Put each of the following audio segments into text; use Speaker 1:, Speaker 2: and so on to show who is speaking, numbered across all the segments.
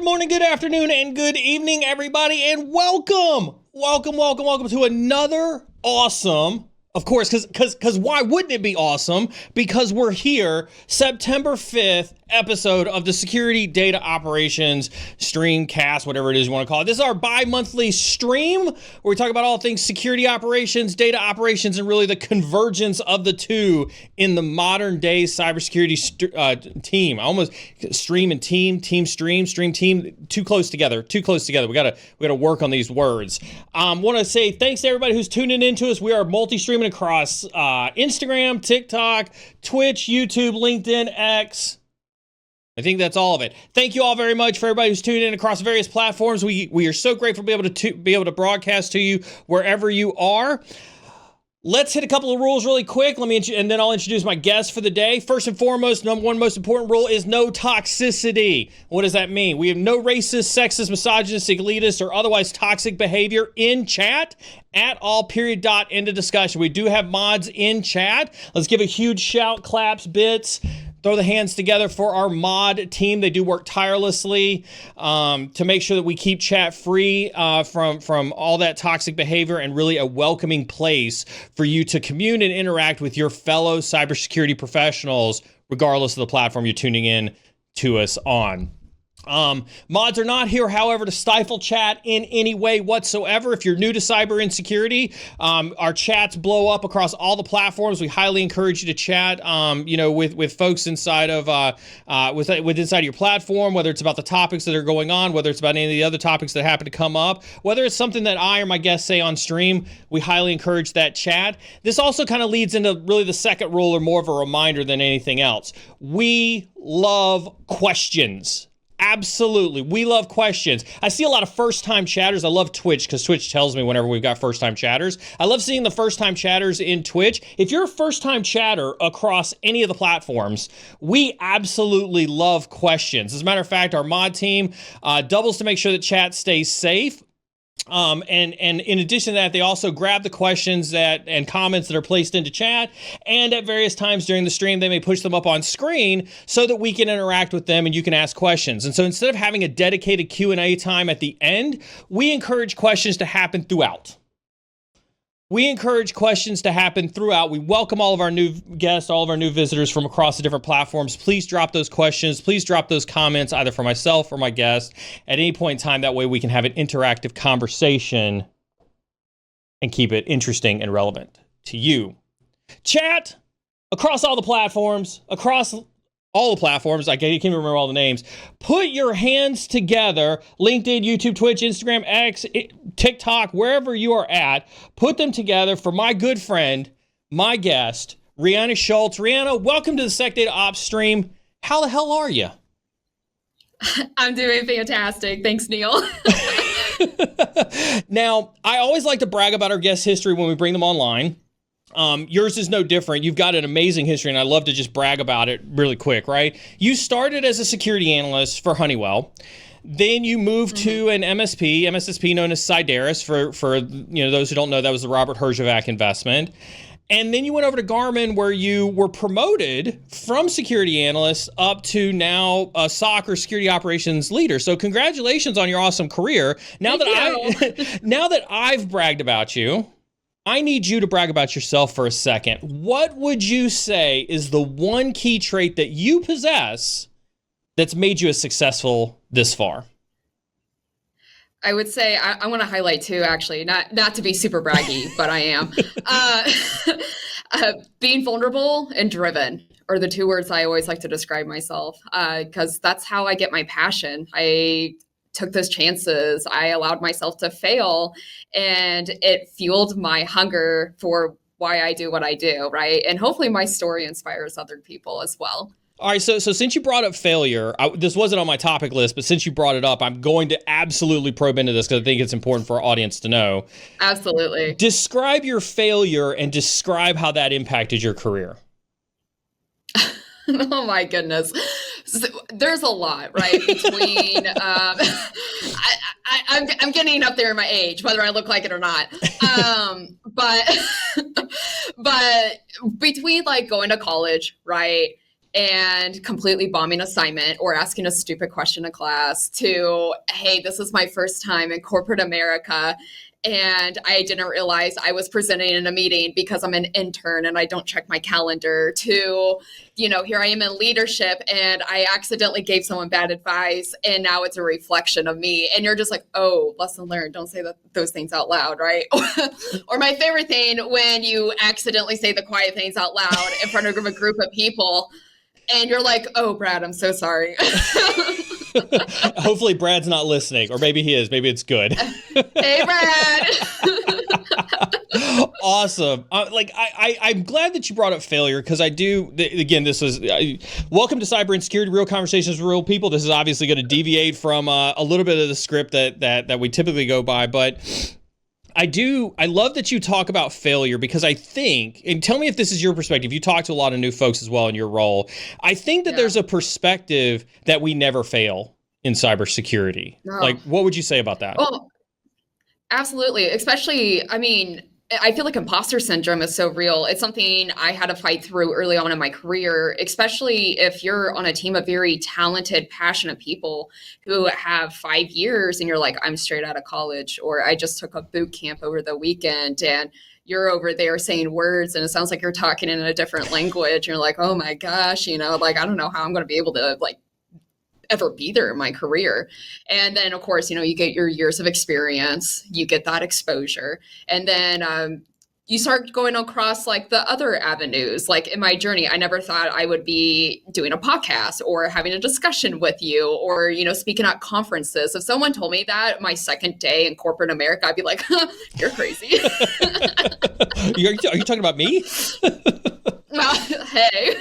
Speaker 1: Good morning, good afternoon, and good evening, everybody, and welcome to another awesome, of course, because why wouldn't it be awesome? Because we're here, September 5th episode of the Security Data Operations Streamcast, whatever it is you want to call it. This is our bi-monthly stream where we talk about all things security operations, data operations, and really the convergence of the two in the modern day cybersecurity team. I almost stream and team stream, too close together. We gotta work on these words. Want to say thanks to everybody who's tuning into us. We are multi-streaming across Instagram, TikTok, Twitch, YouTube, LinkedIn, X. I think that's all of it. Thank you all very much for everybody who's tuned in across various platforms. We are so grateful to be able to broadcast to you wherever you are. Let's hit a couple of rules really quick. And then I'll introduce my guest for the day. First and foremost, number one most important rule is no toxicity. What does that mean? We have no racist, sexist, misogynistic, elitist, or otherwise toxic behavior in chat at all, period, dot, end of discussion. We do have mods in chat. Let's give a huge shout, claps, bits. Throw the hands together for our mod team. They do work tirelessly to make sure that we keep chat free from all that toxic behavior and really a welcoming place for you to commune and interact with your fellow cybersecurity professionals, regardless of the platform you're tuning in to us on. Mods are not here, however, to stifle chat in any way whatsoever. If you're new to cyber insecurity, our chats blow up across all the platforms. We highly encourage you to chat, with folks inside of inside your platform, whether it's about the topics that are going on, whether it's about any of the other topics that happen to come up, whether it's something that I or my guests say on stream. We highly encourage that chat. This also kind of leads into really the second rule, or more of a reminder than anything else. We love questions. Absolutely. We love questions. I see a lot of first-time chatters. I love Twitch because Twitch tells me whenever we've got first-time chatters. I love seeing the first-time chatters in Twitch. If you're a first-time chatter across any of the platforms, we absolutely love questions. As a matter of fact, our mod team doubles to make sure that chat stays safe. And in addition to that, they also grab the questions and comments that are placed into chat, and at various times during the stream, they may push them up on screen so that we can interact with them and you can ask questions. And so instead of having a dedicated Q&A time at the end, we encourage questions to happen throughout. We welcome all of our new guests, all of our new visitors from across the different platforms. Please drop those questions. Please drop those comments either for myself or my guest at any point in time. That way we can have an interactive conversation and keep it interesting and relevant to you. Chat across all the platforms, I can't even remember all the names. Put your hands together. LinkedIn, YouTube, Twitch, Instagram, X, TikTok, wherever you are at. Put them together for my good friend, my guest, Reanna Schultz. Reanna, welcome to the SecDataOpsCast stream. How the hell are you?
Speaker 2: I'm doing fantastic. Thanks, Neal.
Speaker 1: Now, I always like to brag about our guest history when we bring them online. Yours is no different. You've got an amazing history, and I love to just brag about it really quick, right? You started as a security analyst for Honeywell. Then you moved to an MSSP known as Sideris for those who don't know, that was the Robert Herjavec investment. And then you went over to Garmin, where you were promoted from security analyst up to now a SOC or security operations leader. So congratulations on your awesome career. Now that I've bragged about you, I need you to brag about yourself for a second. What would you say is the one key trait that you possess that's made you as successful this far?
Speaker 2: I would say I want to highlight too, actually, not to be super braggy, but I am. Being vulnerable and driven are the two words I always like to describe myself, because that's how I get my passion. I took those chances. I allowed myself to fail, and it fueled my hunger for why I do what I do, right? And hopefully my story inspires other people as well.
Speaker 1: All right, so since you brought up failure, this wasn't on my topic list, but since you brought it up, I'm going to absolutely probe into this because I think it's important for our audience to know.
Speaker 2: Absolutely.
Speaker 1: Describe your failure and describe how that impacted your career.
Speaker 2: Oh my goodness. So there's a lot, right? Between, I'm getting up there in my age, whether I look like it or not. But between like going to college, right? and completely bombing assignment or asking a stupid question in class to, hey, this is my first time in corporate America. And I didn't realize I was presenting in a meeting because I'm an intern and I don't check my calendar, to, here I am in leadership and I accidentally gave someone bad advice and now it's a reflection of me. And you're just like, oh, lesson learned. Don't say those things out loud, right? Or my favorite thing, when you accidentally say the quiet things out loud in front of a group of people and you're like, oh, Brad, I'm so sorry.
Speaker 1: Hopefully Brad's not listening, or maybe he is. Maybe it's good.
Speaker 2: Hey, Brad.
Speaker 1: Awesome. I'm glad that you brought up failure, because I do, again, this is, welcome to Cyber Insecurity, real conversations with real people. This is obviously going to deviate from a little bit of the script that we typically go by, but I love that you talk about failure, because I think, and tell me if this is your perspective, you talk to a lot of new folks as well in your role. I think that there's a perspective that we never fail in cybersecurity.
Speaker 2: No.
Speaker 1: Like, what would you say about that?
Speaker 2: Oh, absolutely. Especially, I feel like imposter syndrome is so real. It's something I had to fight through early on in my career, especially if you're on a team of very talented, passionate people who have 5 years and you're like, I'm straight out of college, or I just took a boot camp over the weekend, and you're over there saying words and it sounds like you're talking in a different language. You're like, oh my gosh, I don't know how I'm going to be able to ever be there in my career. And then, of course, you get your years of experience, you get that exposure, and then you start going across the other avenues. Like in my journey, I never thought I would be doing a podcast or having a discussion with you or, speaking at conferences. If someone told me that my second day in corporate America, I'd be like, you're crazy.
Speaker 1: Are you talking about me?
Speaker 2: Hey.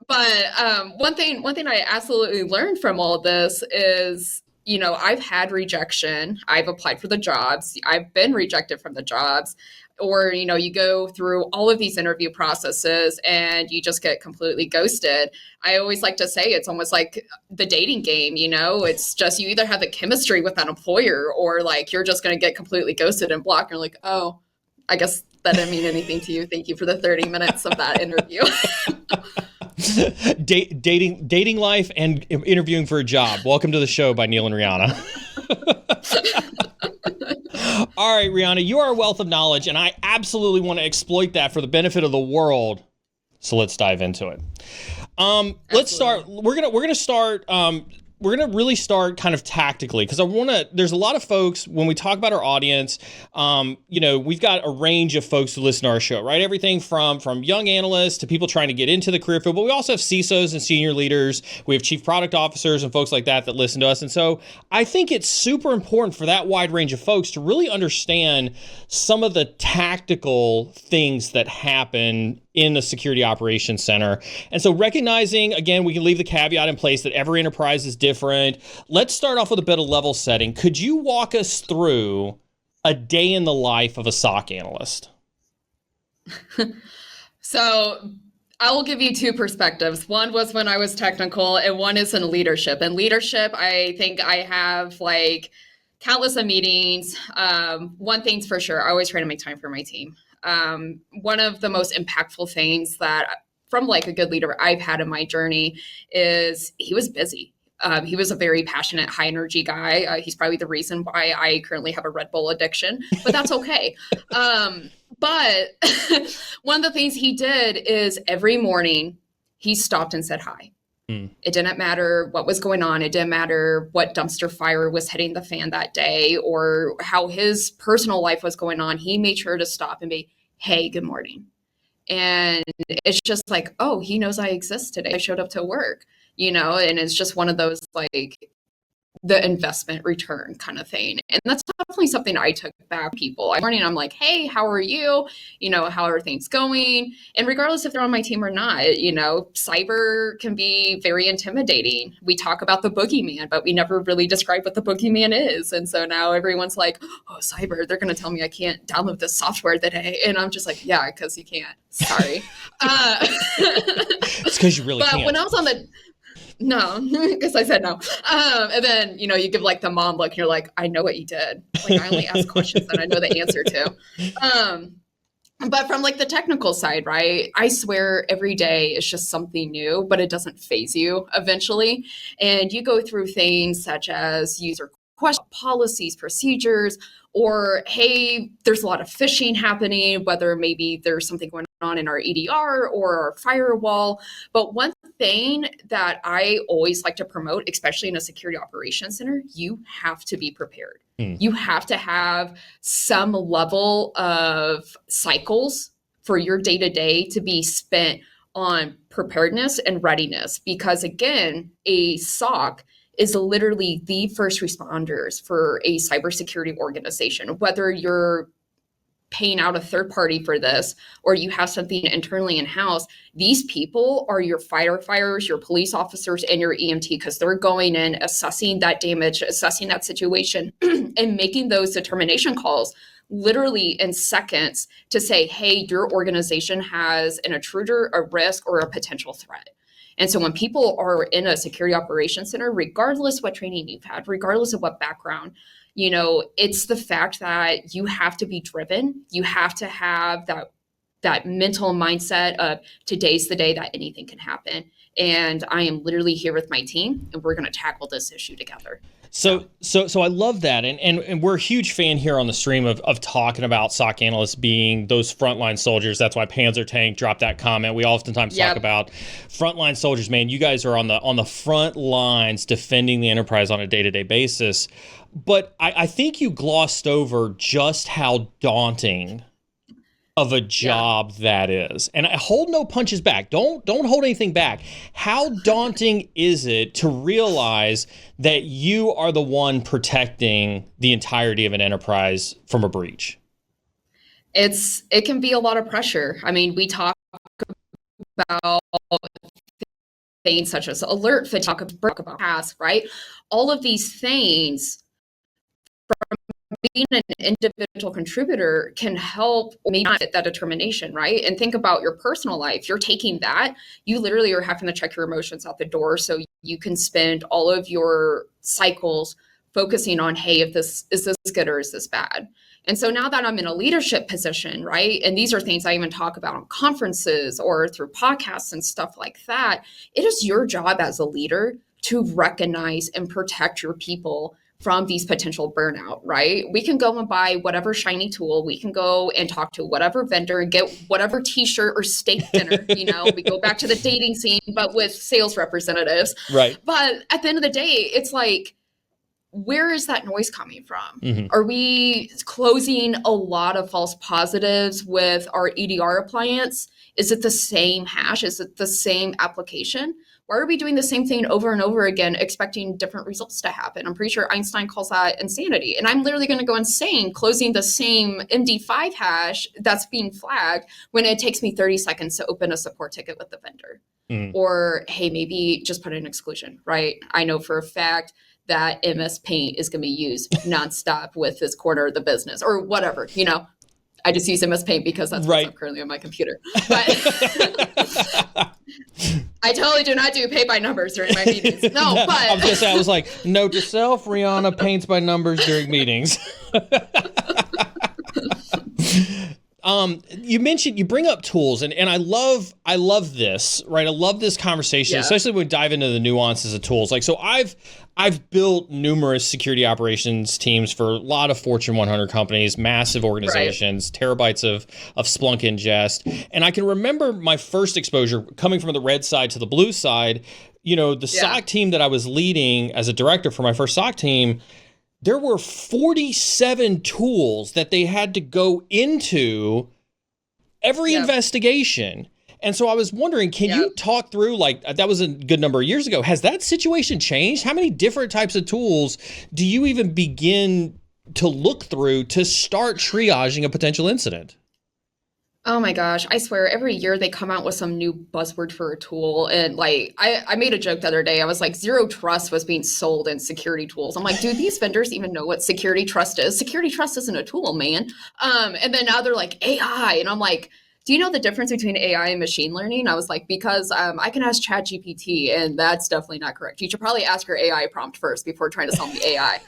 Speaker 2: But one thing I absolutely learned from all of this is, I've had rejection. I've applied for the jobs. I've been rejected from the jobs. Or, you go through all of these interview processes and you just get completely ghosted. I always like to say it's almost like the dating game, It's just you either have the chemistry with that employer or you're just going to get completely ghosted and blocked. You're like, oh, I guess that didn't mean anything to you. Thank you for the 30 minutes of that interview.
Speaker 1: Dating life and interviewing for a job. Welcome to the show by Neal and Reanna. All right, Reanna, you are a wealth of knowledge, and I absolutely want to exploit that for the benefit of the world. So let's dive into it. Let's start. We're gonna really start kind of tactically, because there's a lot of folks when we talk about our audience, we've got a range of folks who listen to our show, right? Everything from young analysts to people trying to get into the career field, but we also have CISOs and senior leaders. We have chief product officers and folks like that listen to us. And so I think it's super important for that wide range of folks to really understand some of the tactical things that happen in the security operations center. And so recognizing, again, we can leave the caveat in place that every enterprise is different. Let's start off with a bit of level setting. Could you walk us through a day in the life of a SOC analyst?
Speaker 2: So I will give you two perspectives. One was when I was technical, and one is in leadership. In leadership, I think I have countless of meetings. One thing's for sure, I always try to make time for my team. One of the most impactful things that from a good leader I've had in my journey is he was busy. He was a very passionate, high energy guy. He's probably the reason why I currently have a Red Bull addiction, but that's okay. But one of the things he did is every morning he stopped and said hi. It didn't matter what was going on. It didn't matter what dumpster fire was hitting the fan that day or how his personal life was going on. He made sure to stop and be, hey, good morning. And it's just oh, he knows I exist today. I showed up to work, and it's just one of those the investment return kind of thing. And that's definitely something I took back people. I'm morning, I'm like, hey, how are you? How are things going? And regardless if they're on my team or not, cyber can be very intimidating. We talk about the boogeyman, but we never really describe what the boogeyman is. And so now everyone's like, oh, cyber, they're going to tell me I can't download this software today. And I'm just like, yeah, because you can't. Sorry.
Speaker 1: It's because you really can't.
Speaker 2: But when I was on the... No, because I said no. And then, you give the mom look, and you're like, I know what you did. I only ask questions that I know the answer to. But from like the technical side, right? I swear every day is just something new, but it doesn't phase you eventually. And you go through things such as user question policies, procedures, or hey, there's a lot of phishing happening, whether maybe there's something going on in our EDR or our firewall. But one thing that I always like to promote, especially in a security operations center, you have to be prepared. You have to have some level of cycles for your day-to-day to be spent on preparedness and readiness. Because again, a SOC is literally the first responders for a cybersecurity organization, whether you're paying out a third party for this or you have something internally in-house. These people are your firefighters, your police officers, and your EMT, because they're going in, assessing that damage, assessing that situation, and making those determination calls literally in seconds to say, hey, your organization has an intruder, a risk, or a potential threat. And so when people are in a security operations center, regardless what training you've had, regardless of what background, it's the fact that you have to be driven. You have to have that mental mindset of today's the day that anything can happen. And I am literally here with my team, and we're going to tackle this issue together.
Speaker 1: So I love that. And we're a huge fan here on the stream of talking about SOC analysts being those frontline soldiers. That's why Panzer Tank dropped that comment. We oftentimes talk about frontline soldiers. Man, you guys are on the front lines defending the enterprise on a day-to-day basis. But I think you glossed over just how daunting of a job that is. And I hold no punches back. Don't hold anything back. How daunting is it to realize that you are the one protecting the entirety of an enterprise from a breach?
Speaker 2: It can be a lot of pressure. I mean, we talk about things such as alert fatigue, talk about task, right? All of these things, from being an individual contributor, can help maybe not get that determination, right? And think about your personal life. You're taking that, you literally are having to check your emotions out the door so you can spend all of your cycles focusing on, hey, is this good or is this bad? And so now that I'm in a leadership position, right? And these are things I even talk about on conferences or through podcasts and stuff like that. It is your job as a leader to recognize and protect your people from these potential burnout, right? We can go and buy whatever shiny tool. We can go and talk to whatever vendor and get whatever t-shirt or steak dinner, we go back to the dating scene, but with sales representatives.
Speaker 1: Right.
Speaker 2: But at the end of the day, it's like, where is that noise coming from?
Speaker 1: Mm-hmm.
Speaker 2: Are we closing a lot of false positives with our EDR appliance? Is it the same hash? Is it the same application? Why are we doing the same thing over and over again, expecting different results to happen? I'm pretty sure Einstein calls that insanity. And I'm literally going to go insane closing the same MD5 hash that's being flagged when it takes me 30 seconds to open a support ticket with the vendor. Or, hey, maybe just put an exclusion, right? I know for a fact that MS Paint is going to be used nonstop with this corner of the business or whatever, I just use MS Paint because that's what's up currently on my computer. But I totally do not do pay by numbers during my meetings. No, but
Speaker 1: I was going to say, I was like, note to self, Reanna paints by numbers during meetings. You bring up tools, and I love this, right? I love this conversation, especially when we dive into the nuances of tools. Like, so I've built numerous security operations teams for a lot of Fortune 100 companies, massive organizations, terabytes of Splunk ingest. And I can remember my first exposure coming from the red side to the blue side. The SOC team that I was leading as a director for my first SOC team, there were 47 tools that they had to go into every investigation. And so I was wondering, can you talk through, like, that was a good number of years ago. Has that situation changed? How many different types of tools do you even begin to look through to start triaging a potential incident?
Speaker 2: Oh my gosh, I swear every year they come out with some new buzzword for a tool. And like, I made a joke the other day. I was like, zero trust was being sold in security tools. I'm like, do these vendors even know what security trust is? Security trust isn't a tool, man. And then now they're like AI. And I'm like, do you know the difference between AI and machine learning? I was like, because I can ask ChatGPT, and that's definitely not correct. You should probably ask your AI prompt first before trying to sell me AI.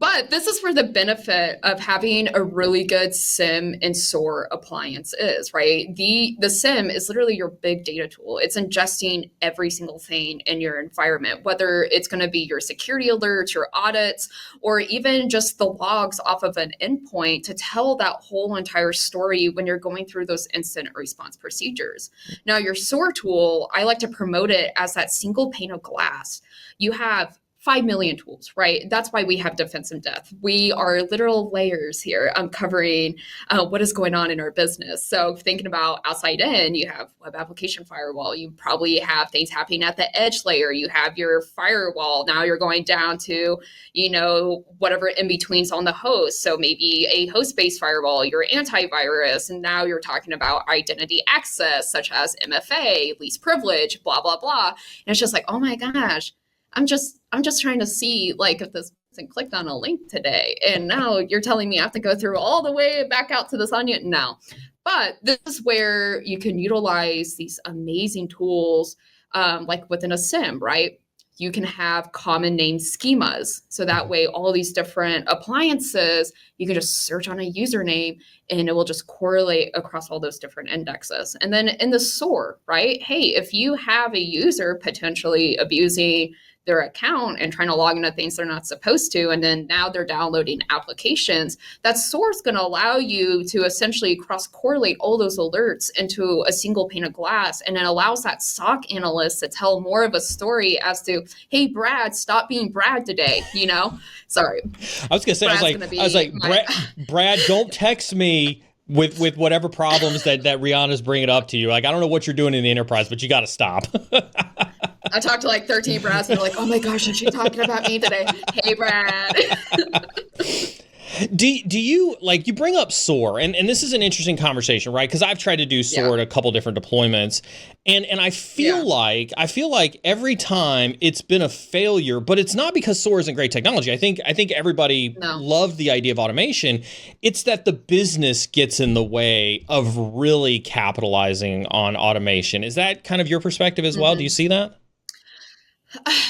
Speaker 2: But this is where the benefit of having a really good SIEM and SOAR appliance is, right? The SIEM is literally your big data tool. It's ingesting every single thing in your environment, whether it's going to be your security alerts, your audits, or even just the logs off of an endpoint to tell that whole entire story when you're going through those incident response procedures. Now, your SOAR tool, I like to promote it as that single pane of glass. You have 5 million tools, right? That's why we have defense in depth. We are literal layers here covering what is going on in our business. So thinking about outside in, you have web application firewall. You probably have things happening at the edge layer. You have your firewall. Now you're going down to, whatever in between's on the host. So maybe a host-based firewall, your antivirus. And now you're talking about identity access, such as MFA, least privilege, blah, blah, blah. And it's just like, oh my gosh, I'm just trying to see if this person clicked on a link today. And now you're telling me I have to go through all the way back out to this onion. No. But this is where you can utilize these amazing tools, like within a SIEM, right? You can have common name schemas. So that way, all these different appliances, you can just search on a username and it will just correlate across all those different indexes. And then in the SOAR, right? Hey, if you have a user potentially abusing their account and trying to log into things they're not supposed to, and then now they're downloading applications, that SOAR is going to allow you to essentially cross-correlate all those alerts into a single pane of glass, and it allows that SOC analyst to tell more of a story as to, hey, Brad, stop being Brad today, Sorry.
Speaker 1: I was going to say, I was like, Brad, don't text me with whatever problems that Reanna's bringing up to you. Like, I don't know what you're doing in the enterprise, but you got to stop.
Speaker 2: I talked to 13 Brads and they're like, oh my gosh, is she talking about me today? Hey, Brad.
Speaker 1: Do you you bring up SOAR, and this is an interesting conversation, right? Because I've tried to do SOAR at a couple different deployments, and I feel like every time it's been a failure, but it's not because SOAR isn't great technology. I think everybody loved the idea of automation. It's that the business gets in the way of really capitalizing on automation. Is that kind of your perspective as well? Do you see that?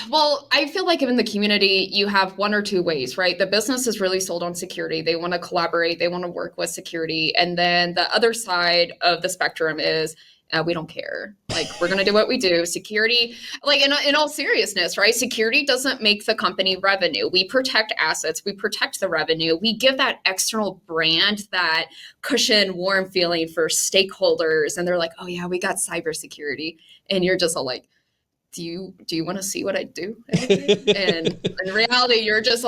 Speaker 2: Well, I feel like in the community, you have one or two ways, right? The business is really sold on security. They want to collaborate. They want to work with security. And then the other side of the spectrum is we don't care. We're going to do what we do. Security, in all seriousness, right? Security doesn't make the company revenue. We protect assets. We protect the revenue. We give that external brand, that cushion, warm feeling for stakeholders. And they're like, oh yeah, we got cybersecurity. And you're just all like, do you want to see what I do? And in reality, you're just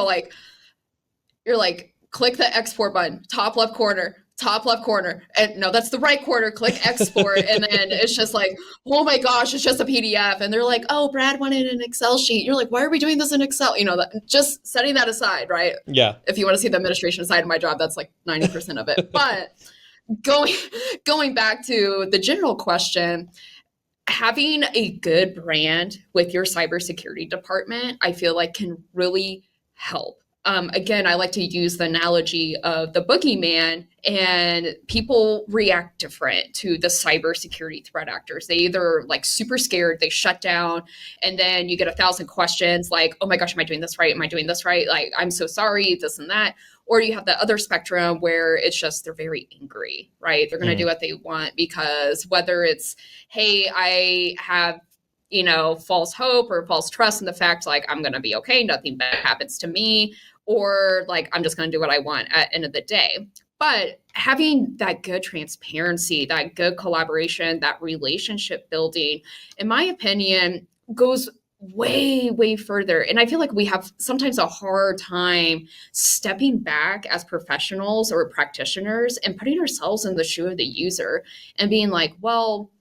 Speaker 2: you're like, click the export button, top left corner. And no, that's the right corner, click export. And then it's just like, oh my gosh, it's just a PDF. And they're like, oh, Brad wanted an Excel sheet. You're like, why are we doing this in Excel? Just setting that aside, right? Yeah. If you want to see the administration side of my job, that's 90% of it. But going back to the general question, having a good brand with your cybersecurity department, I feel like can really help. Again, I like to use the analogy of the boogeyman, and people react different to the cybersecurity threat actors. They either super scared, they shut down, and then you get 1,000 questions like, oh my gosh, am I doing this right? Am I doing this right? I'm so sorry, this and that. Or you have the other spectrum where it's just they're very angry, right? They're going to do what they want because whether it's, hey, I have false hope or false trust in the fact I'm going to be okay, nothing bad happens to me, or I'm just going to do what I want at the end of the day. But having that good transparency, that good collaboration, that relationship building, in my opinion, goes way, way further. And I feel like we have sometimes a hard time stepping back as professionals or practitioners and putting ourselves in the shoe of the user and being like, well,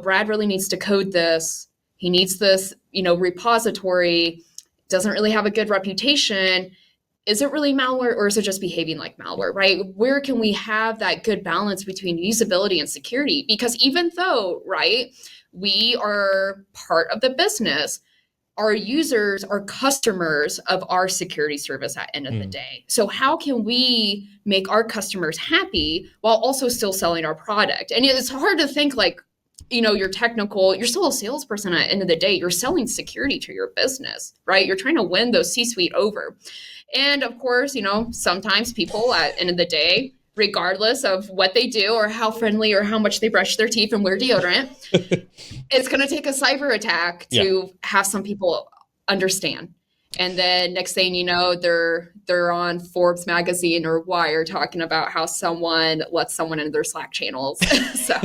Speaker 2: Brad really needs to code this. He needs this, repository, doesn't really have a good reputation. Is it really malware or is it just behaving like malware, right? Where can we have that good balance between usability and security? Because even though, right, we are part of the business, our users are customers of our security service at the end of the day. So how can we make our customers happy while also still selling our product? And it's hard to think you're technical, you're still a salesperson at the end of the day. You're selling security to your business, right? You're trying to win those C-suite over. And of course, sometimes people at the end of the day, regardless of what they do or how friendly or how much they brush their teeth and wear deodorant, it's going to take a cyber attack to have some people understand. And then next thing you know, they're on Forbes magazine or Wire talking about how someone lets someone into their Slack channels. So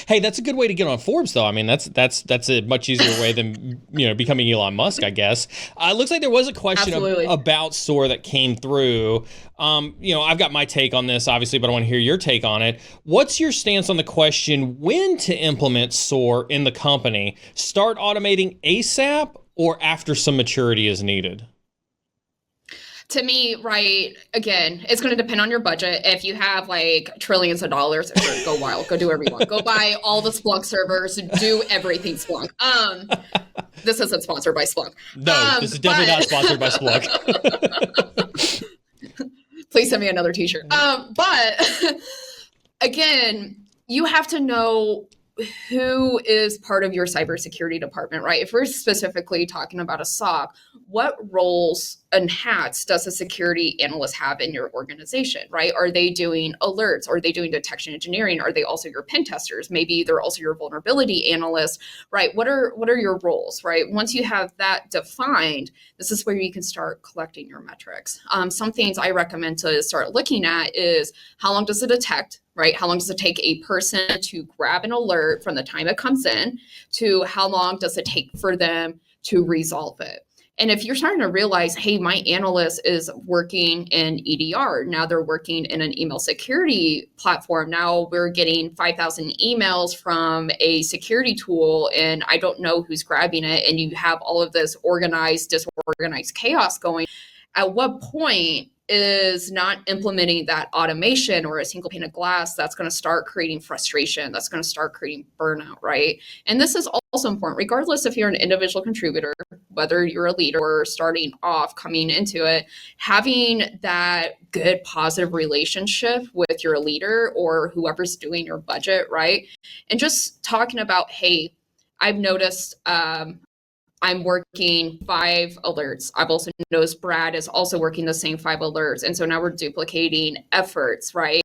Speaker 1: hey, that's a good way to get on Forbes, though. I mean, that's a much easier way than becoming Elon Musk, I guess. It looks like there was a question about SOAR that came through. I've got my take on this, obviously, but I want to hear your take on it. What's your stance on the question when to implement SOAR in the company? Start automating ASAP or after some maturity is needed?
Speaker 2: To me, right, again, it's going to depend on your budget. If you have like trillions of dollars, sure, go wild, go do whatever you want. Go buy all the Splunk servers, do everything Splunk. This isn't sponsored by Splunk.
Speaker 1: No, this is definitely not sponsored by Splunk.
Speaker 2: Please send me another t-shirt. But again, you have to know who is part of your cybersecurity department, right? If we're specifically talking about a SOC, what roles and hats does a security analyst have in your organization, right? Are they doing alerts? Are they doing detection engineering? Are they also your pen testers? Maybe they're also your vulnerability analyst, right? What are your roles, right? Once you have that defined, this is where you can start collecting your metrics. Some things I recommend to start looking at is how long does it detect, right? How long does it take a person to grab an alert from the time it comes in to how long does it take for them to resolve it? And if you're starting to realize, hey, my analyst is working in EDR, now they're working in an email security platform. Now we're getting 5,000 emails from a security tool and I don't know who's grabbing it. And you have all of this organized, disorganized chaos going. At what point is not implementing that automation or a single pane of glass that's going to start creating frustration, that's going to start creating burnout, right? And this is also important, regardless if you're an individual contributor, whether you're a leader or starting off coming into it, having that good positive relationship with your leader or whoever's doing your budget, right? And just talking about, hey, I've noticed I'm working 5 alerts. I've also noticed Brad is also working the same 5 alerts. And so now we're duplicating efforts, right?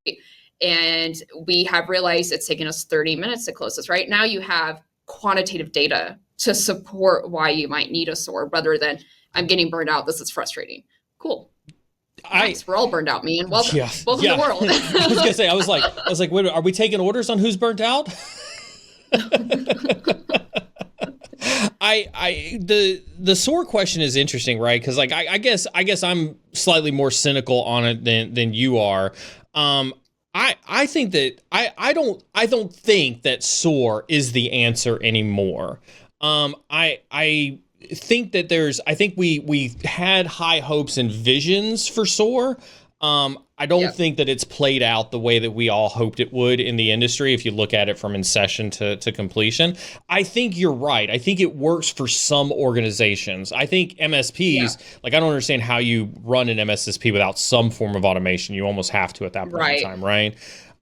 Speaker 2: And we have realized it's taken us 30 minutes to close this, right? Now you have quantitative data to support why you might need a SOAR rather than I'm getting burned out. This is frustrating. Cool. Nice. We're all burned out, man. Welcome to the world.
Speaker 1: I was gonna say, I was like, wait, are we taking orders on who's burnt out? The SOAR question is interesting, right? Because like I guess I'm slightly more cynical on it than you are. I think that I don't think that SOAR is the answer anymore. I think that I think we had high hopes and visions for SOAR. I don't think that it's played out the way that we all hoped it would in the industry if you look at it from inception to completion. I think you're right. I think it works for some organizations. I think MSPs, like I don't understand how you run an MSSP without some form of automation. You almost have to at that point in time, right?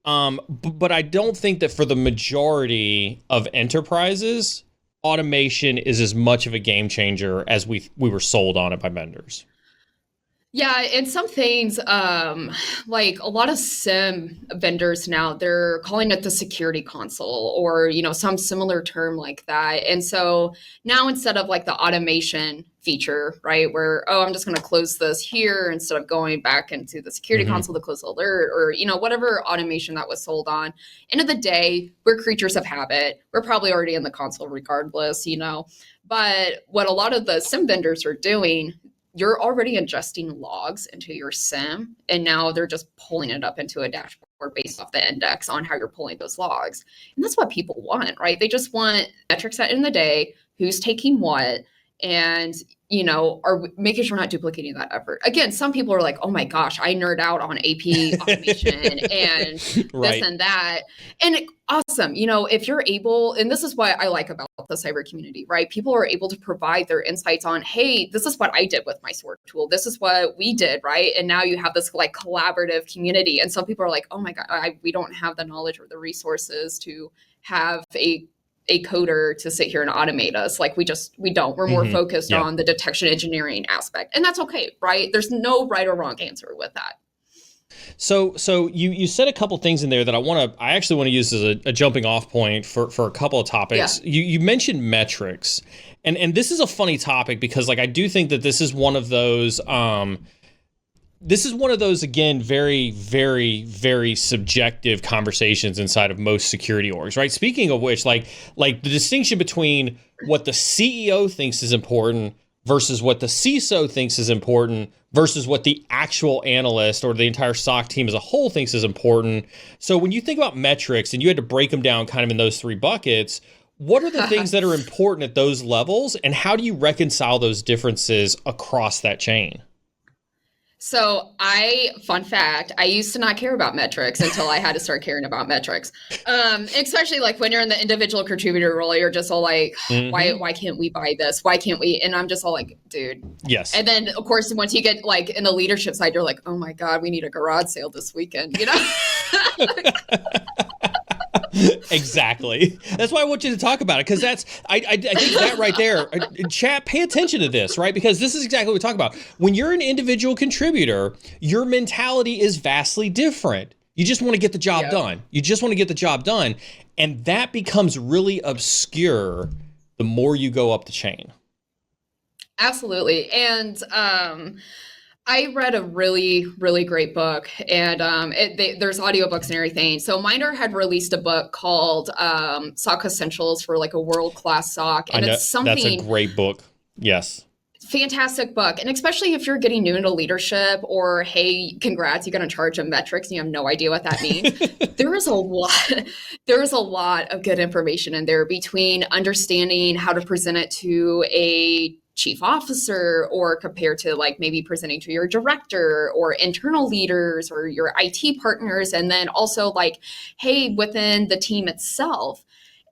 Speaker 1: But I don't think that for the majority of enterprises, automation is as much of a game changer as we were sold on it by vendors.
Speaker 2: Yeah, and some things, like a lot of SIEM vendors now, they're calling it the security console or, some similar term like that. And so now instead of like the automation feature, right, where, I'm just going to close this here instead of going back into the security console to close the alert or, whatever automation that was sold on. End of the day, we're creatures of habit. We're probably already in the console regardless, But what a lot of the SIEM vendors are doing, you're already ingesting logs into your SIEM, and now they're just pulling it up into a dashboard based off the index on how you're pulling those logs. And that's what people want, right? They just want metrics at the end of the day, who's taking what, and, are making sure we're not duplicating that effort. Again, some people are like, oh my gosh, I nerd out on AP automation and this and that. And awesome. If you're able, and this is what I like about the cyber community, right? People are able to provide their insights on, hey, this is what I did with my SOAR tool. This is what we did, right? And now you have this like collaborative community. And some people are like, oh my God, we don't have the knowledge or the resources to have a a coder to sit here and automate us. Like we don't. We're more focused on the detection engineering aspect. And that's okay, right? There's no right or wrong answer with that.
Speaker 1: So you said a couple things in there that I actually want to use as a jumping off point for a couple of topics. Yeah. You mentioned metrics, and this is a funny topic because like I do think that this is one of those again very very very subjective conversations inside of most security orgs, right? Speaking of which, like the distinction between what the CEO thinks is important versus what the CISO thinks is important versus what the actual analyst or the entire SOC team as a whole thinks is important. So when you think about metrics and you had to break them down kind of in those three buckets, what are the things that are important at those levels, and how do you reconcile those differences across that chain?
Speaker 2: So fun fact, I used to not care about metrics until I had to start caring about metrics. Especially like when you're in the individual contributor role, you're just all like, why can't we buy this? Why can't we? And I'm just all like, dude.
Speaker 1: Yes.
Speaker 2: And then of course, once you get like in the leadership side, you're like, oh my God, we need a garage sale this weekend, you know?
Speaker 1: Exactly. That's why I want you to talk about it, because I think that right there, chat, pay attention to this, right? Because this is exactly what we talk about. When you're an individual contributor, your mentality is vastly different. You just want to get the job done. You just want to get the job done. And that becomes really obscure the more you go up the chain.
Speaker 2: Absolutely. And I read a really, really great book, and there's audiobooks and everything. So Minder had released a book called SOC Essentials for like a world-class SOC. And it's something
Speaker 1: that's a great book. Yes.
Speaker 2: Fantastic book. And especially if you're getting new into leadership, or, hey, congrats, you're going to charge them metrics and you have no idea what that means. There is a lot of good information in there, between understanding how to present it to a chief officer, or compared to like maybe presenting to your director or internal leaders or your IT partners. And then also like, hey, within the team itself.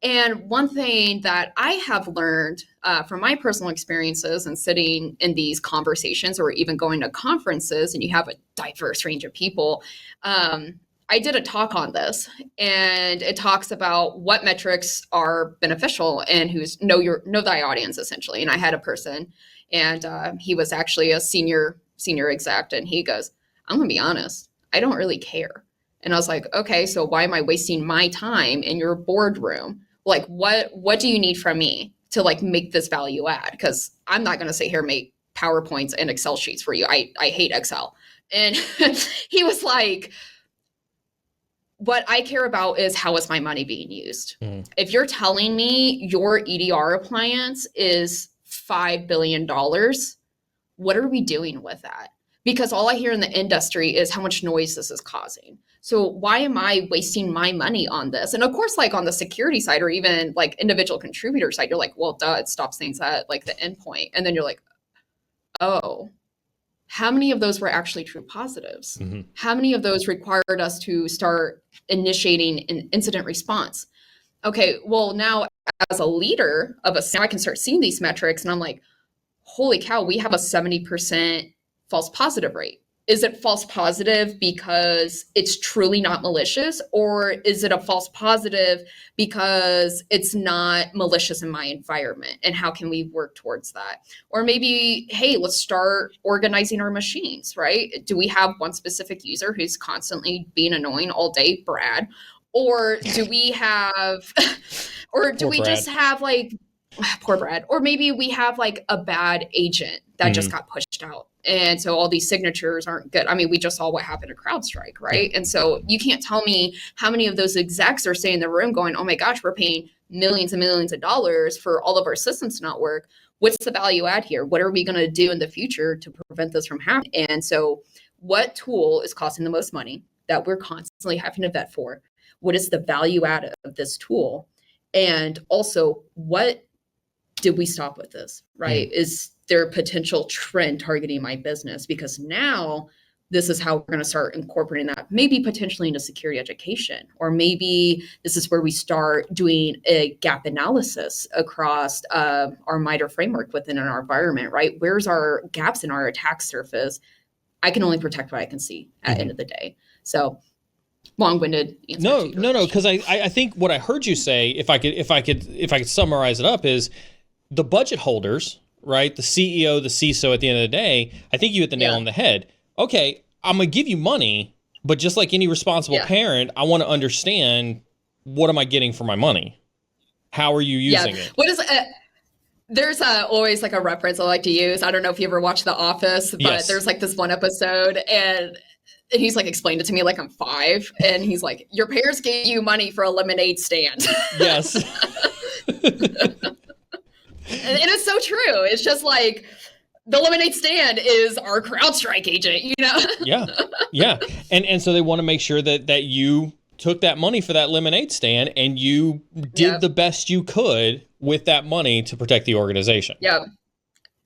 Speaker 2: And one thing that I have learned from my personal experiences and sitting in these conversations, or even going to conferences, and you have a diverse range of people, I did a talk on this, and it talks about what metrics are beneficial and who's know thy audience, essentially. And I had a person, and he was actually a senior exec, and he goes, I'm gonna be honest, I don't really care. And I was like, okay, so why am I wasting my time in your boardroom? Like, what do you need from me to like make this value add? Because I'm not gonna sit here and make PowerPoints and Excel sheets for you. I hate Excel. And he was like, what I care about is, how is my money being used? If you're telling me your EDR appliance is $5 billion, what are we doing with that? Because all I hear in the industry is how much noise this is causing. So why am I wasting my money on this? And of course, like on the security side, or even like individual contributor side, you're like, well, duh, it stops things at like the endpoint. And then you're like, oh, how many of those were actually true positives? How many of those required us to start initiating an incident response? Okay, well, now as a leader of now I can start seeing these metrics, and I'm like, holy cow, we have a 70% false positive rate. Is it false positive because it's truly not malicious, or is it a false positive because it's not malicious in my environment? And how can we work towards that? Or maybe, hey, let's start organizing our machines, right? Do we have one specific user who's constantly being annoying all day, Brad? Or do we have, or do we just have like, poor Brad, or maybe we have like a bad agent that just got pushed out. And so all these signatures aren't good. I mean, we just saw what happened to CrowdStrike, right? And so you can't tell me how many of those execs are sitting in the room going, oh my gosh, we're paying millions and millions of dollars for all of our systems to not work. What's the value add here? What are we going to do in the future to prevent this from happening? And so what tool is costing the most money that we're constantly having to vet for? What is the value add of this tool? And also, what did we stop with this, right? Is there a potential trend targeting my business? Because now this is how we're going to start incorporating that, maybe potentially into security education, or maybe this is where we start doing a gap analysis across our MITRE framework within our environment, right? Where's our gaps in our attack surface? I can only protect what I can see at the end of the day. So long-winded answer.
Speaker 1: No. Because I think what I heard you say, if I could summarize it up, is the budget holders, right? The CEO, the CISO. At the end of the day, I think you hit the nail on the head. Okay, I'm gonna give you money, but just like any responsible parent, I want to understand, what am I getting for my money? How are you using it?
Speaker 2: What is there's always like a reference I like to use. I don't know if you ever watched The Office, but there's like this one episode, and he's like explained it to me like I'm 5, and he's like, your parents gave you money for a lemonade stand.
Speaker 1: Yes.
Speaker 2: And it's so true. It's just like, the lemonade stand is our CrowdStrike agent, you know?
Speaker 1: Yeah. And so they want to make sure that you took that money for that lemonade stand and you did the best you could with that money to protect the organization.
Speaker 2: Yeah,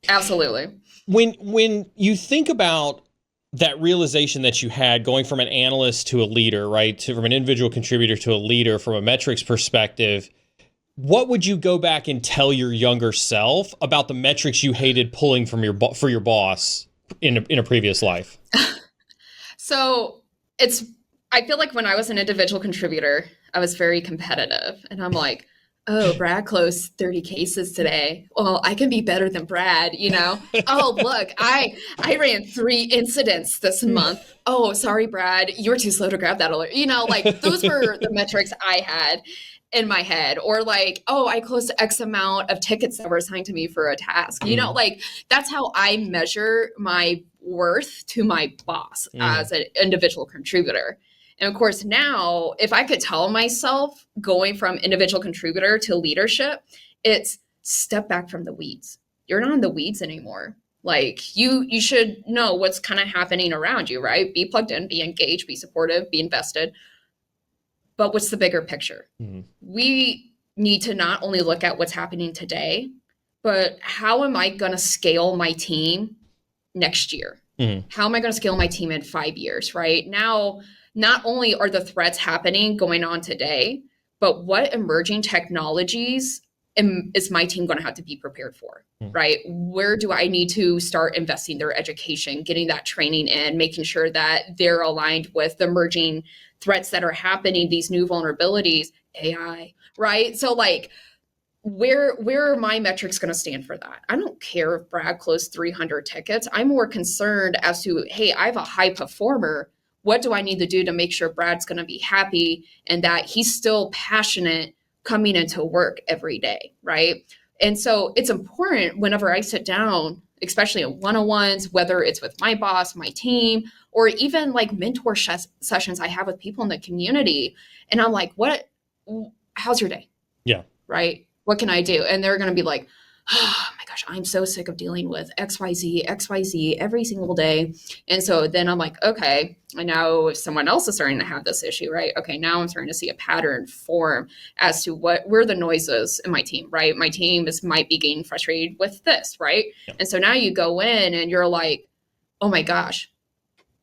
Speaker 2: absolutely.
Speaker 1: When you think about that realization that you had going from an analyst to a leader, right? From an individual contributor to a leader, from a metrics perspective, what would you go back and tell your younger self about the metrics you hated pulling from for your boss in a previous life?
Speaker 2: So I feel like when I was an individual contributor, I was very competitive, and I'm like, oh, Brad closed 30 cases today. Well, I can be better than Brad, you know? Oh, look, I ran 3 incidents this month. Oh, sorry, Brad, you were too slow to grab that alert. You know, like those were the metrics I had in my head. Or like, oh, I closed X amount of tickets that were assigned to me for a task. You know, like that's how I measure my worth to my boss as an individual contributor. And of course, now, if I could tell myself going from individual contributor to leadership, it's step back from the weeds. You're not in the weeds anymore. Like you should know what's kind of happening around you, right? Be plugged in, be engaged, be supportive, be invested. But what's the bigger picture? We need to not only look at what's happening today, but how am I going to scale my team next year? How am I going to scale my team in 5 years, right? Now, not only are the threats happening going on today, but what emerging technologies is my team going to have to be prepared for, right? Where do I need to start investing their education, getting that training in, making sure that they're aligned with the emerging threats that are happening, these new vulnerabilities, AI, right? So like, where are my metrics going to stand for that? I don't care if Brad closed 300 tickets. I'm more concerned as to, hey, I have a high performer. What do I need to do to make sure Brad's going to be happy and that he's still passionate coming into work every day, right? And so it's important whenever I sit down, especially in one-on-ones, whether it's with my boss, my team, or even like mentor sessions I have with people in the community. And I'm like, how's your day?
Speaker 1: Yeah.
Speaker 2: Right? What can I do? And they're going to be like, oh my gosh, I'm so sick of dealing with XYZ every single day. And so then I'm like, okay, I know if someone else is starting to have this issue, right? Okay, now I'm starting to see a pattern form as to where the noises in my team, right? My team might be getting frustrated with this, right? Yeah. And so now you go in and you're like, oh my gosh,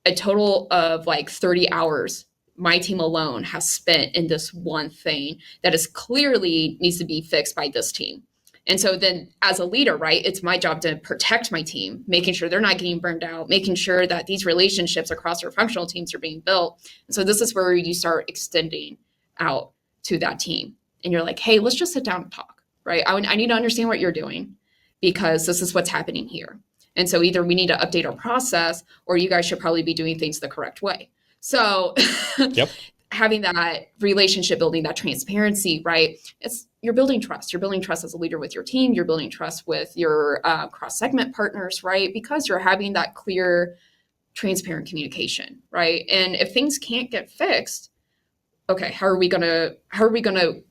Speaker 2: a total of like 30 hours my team alone has spent in this one thing that is clearly needs to be fixed by this team. And so then as a leader, right, it's my job to protect my team, making sure they're not getting burned out, making sure that these relationships across our functional teams are being built. And so this is where you start extending out to that team. And you're like, hey, let's just sit down and talk, right? I need to understand what you're doing because this is what's happening here. And so either we need to update our process or you guys should probably be doing things the correct way. So having that relationship building, that transparency, right? You're building trust. You're building trust as a leader with your team. You're building trust with your cross-segment partners, right? Because you're having that clear, transparent communication, right? And if things can't get fixed, okay, how are we gonna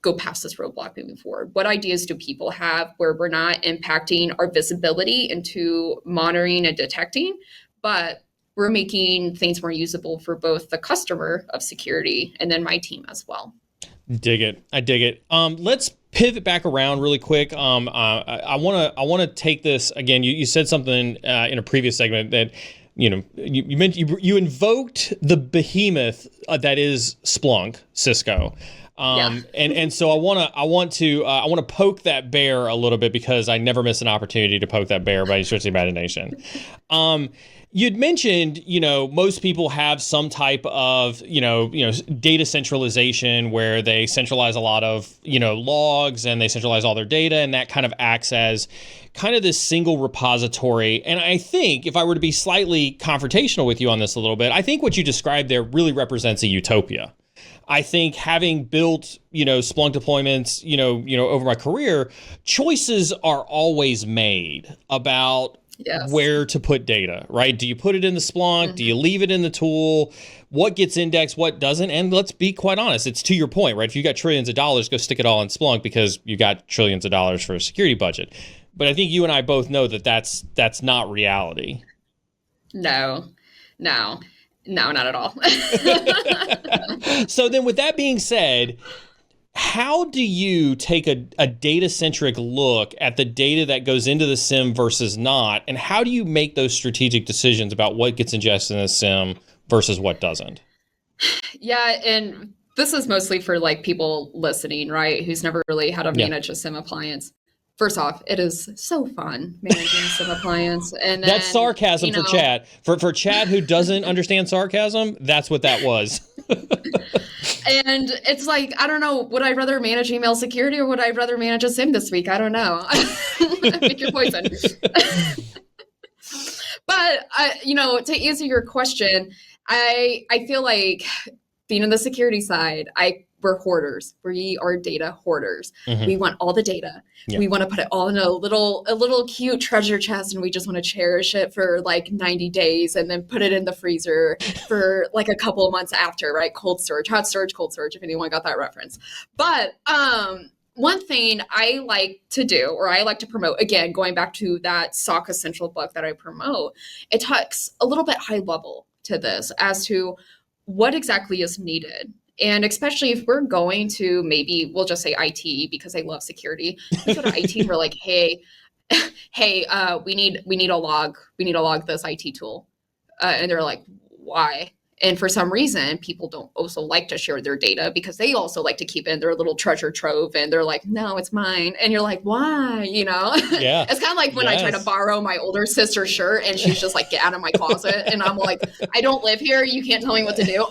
Speaker 2: go past this roadblock moving forward? What ideas do people have where we're not impacting our visibility into monitoring and detecting, but we're making things more usable for both the customer of security and then my team as well.
Speaker 1: Dig it. I dig it. Let's pivot back around really quick. I want to take this again. You said something in a previous segment that you invoked the behemoth that is Splunk, Cisco. And so I want to poke that bear a little bit, because I never miss an opportunity to poke that bear by any stretch of the imagination. You'd mentioned, most people have some type of, data centralization where they centralize a lot of, logs, and they centralize all their data, and that kind of acts as kind of this single repository. And I think, if I were to be slightly confrontational with you on this a little bit, I think what you described there really represents a utopia. I think, having built, Splunk deployments, over my career, choices are always made about where to put data, right? Do you put it in the Splunk? Mm-hmm. Do you leave it in the tool? What gets indexed? What doesn't? And let's be quite honest, it's to your point, right? If you got trillions of dollars, go stick it all in Splunk, because you got trillions of dollars for a security budget. But I think you and I both know that that's not reality.
Speaker 2: No, not at all.
Speaker 1: So then, with that being said, how do you take a data-centric look at the data that goes into the SIEM versus not? And how do you make those strategic decisions about what gets ingested in a SIEM versus what doesn't?
Speaker 2: Yeah, and this is mostly for people listening, right, who's never really had to manage a SIEM appliance. First off, it is so fun managing a SIEM appliance. And then,
Speaker 1: that's sarcasm for Chad. For Chad, who doesn't understand sarcasm, that's what that was.
Speaker 2: And it's I don't know, would I rather manage email security, or would I rather manage a SIEM this week? I don't know. Pick your poison. But, to answer your question, I feel like, being on the security side, we're hoarders. We are data hoarders. Mm-hmm. We want all the data. Yeah. We want to put it all in a little cute treasure chest, and we just want to cherish it for 90 days, and then put it in the freezer for a couple of months after, right? Cold storage, hot storage, cold storage, if anyone got that reference. But one thing I like to do, or I like to promote, again, going back to that SOC Essential book that I promote, it talks a little bit high level to this as to what exactly is needed. And especially if we're going to, maybe we'll just say IT, because I love security. We go to IT and we're like, hey, we need a log. We need to log this IT tool. And they're like, why? And for some reason, people don't also like to share their data, because they also like to keep it in their little treasure trove. And they're like, no, it's mine. And you're like, why?
Speaker 1: Yeah.
Speaker 2: It's kind of like when I try to borrow my older sister's shirt, and she's just like, get out of my closet. And I'm like, I don't live here. You can't tell me what to do.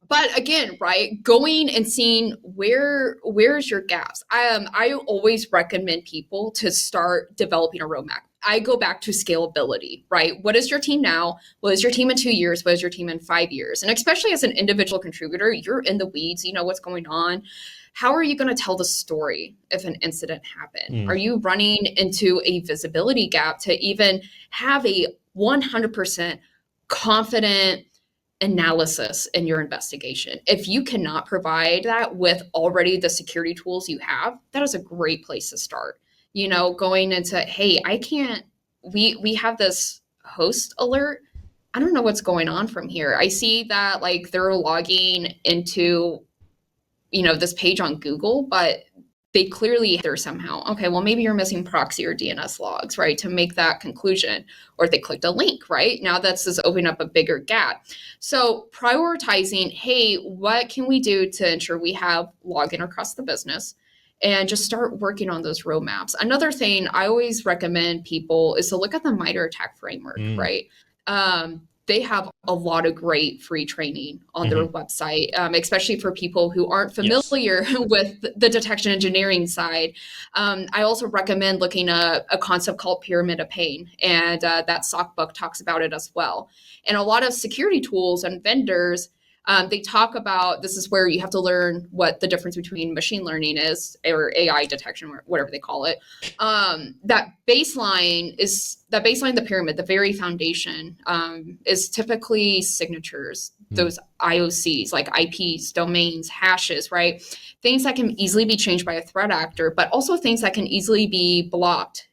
Speaker 2: But again, right, going and seeing where's your gaps. I always recommend people to start developing a roadmap. I go back to scalability, right? What is your team now? What is your team in 2 years? What is your team in 5 years? And especially as an individual contributor, you're in the weeds, you know what's going on. How are you going to tell the story if an incident happened? Are you running into a visibility gap to even have a 100% confident analysis in your investigation? If you cannot provide that with already the security tools you have, that is a great place to start. Going into, hey, we have this host alert. I don't know what's going on from here. I see that they're logging into, this page on Google, but they clearly there somehow. Okay, well, maybe you're missing proxy or DNS logs, right, to make that conclusion. Or if they clicked a link, right? Now that's just opening up a bigger gap. So prioritizing, hey, what can we do to ensure we have login across the business? And just start working on those roadmaps. Another thing I always recommend people is to look at the MITRE ATT&CK framework, right? They have a lot of great free training on their website, especially for people who aren't familiar with the detection engineering side. I also recommend looking at a concept called pyramid of pain, and that SOC book talks about it as well. And a lot of security tools and vendors, they talk about, this is where you have to learn what the difference between machine learning is, or AI detection, or whatever they call it. That baseline, the pyramid, the very foundation, is typically signatures, those IOCs, like IPs, domains, hashes, right? Things that can easily be changed by a threat actor, but also things that can easily be blocked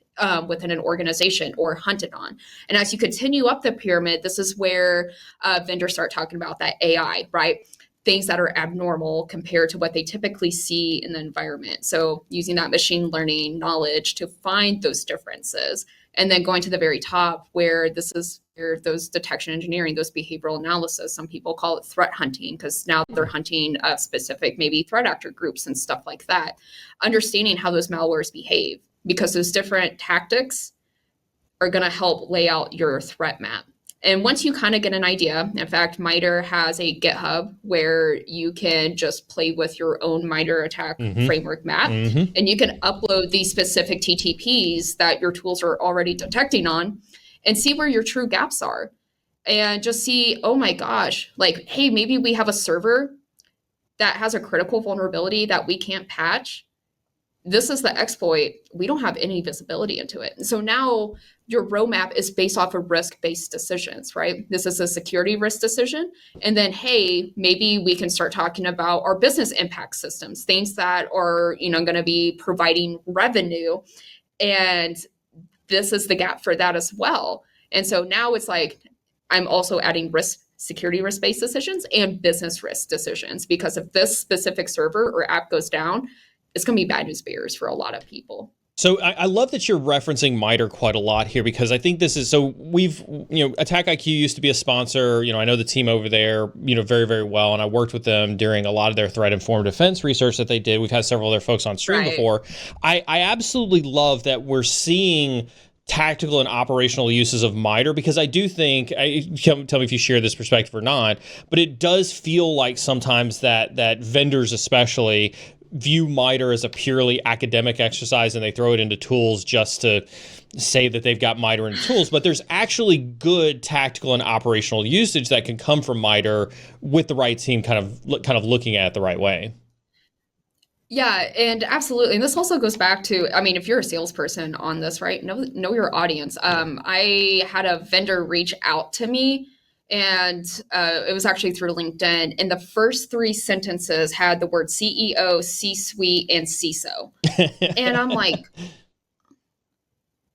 Speaker 2: within an organization or hunted on. And as you continue up the pyramid, this is where vendors start talking about that AI, right? things that are abnormal compared to what they typically see in the environment. So using that machine learning knowledge to find those differences, and then going to the very top where this is where those detection engineering, those behavioral analysis, some people call it threat hunting, because now they're hunting specific maybe threat actor groups and stuff like that. Understanding how those malwares behave, because those different tactics are going to help lay out your threat map. And once you kind of get an idea, in fact, MITRE has a GitHub where you can just play with your own MITRE attack framework map, and you can upload these specific TTPs that your tools are already detecting on and see where your true gaps are. And just see, oh my gosh, like, hey, maybe we have a server that has a critical vulnerability that we can't patch. This is the exploit. We don't have any visibility into it. And so now your roadmap is based off of risk-based decisions, right? This is a security risk decision. And then, hey, maybe we can start talking about our business impact systems, things that are, going to be providing revenue. And this is the gap for that as well. And so now it's like, I'm also adding security risk-based decisions and business risk decisions, because if this specific server or app goes down, it's going to be bad news bears for a lot of people.
Speaker 1: So I love that you're referencing MITRE quite a lot here, because I think this is, so we've, Attack IQ used to be a sponsor. I know the team over there, very, very well. And I worked with them during a lot of their threat informed defense research that they did. We've had several other folks on stream before. I absolutely love that we're seeing tactical and operational uses of MITRE, because I do think, tell me if you share this perspective or not, but it does feel like sometimes that vendors especially view MITRE as a purely academic exercise, and they throw it into tools just to say that they've got MITRE in tools. But there's actually good tactical and operational usage that can come from MITRE with the right team kind of looking at it the right way.
Speaker 2: Yeah, and absolutely. And this also goes back to, if you're a salesperson on this, right, know your audience. I had a vendor reach out to me, and it was actually through LinkedIn. And the first 3 sentences had the word CEO, C-suite, and CISO. And I'm like,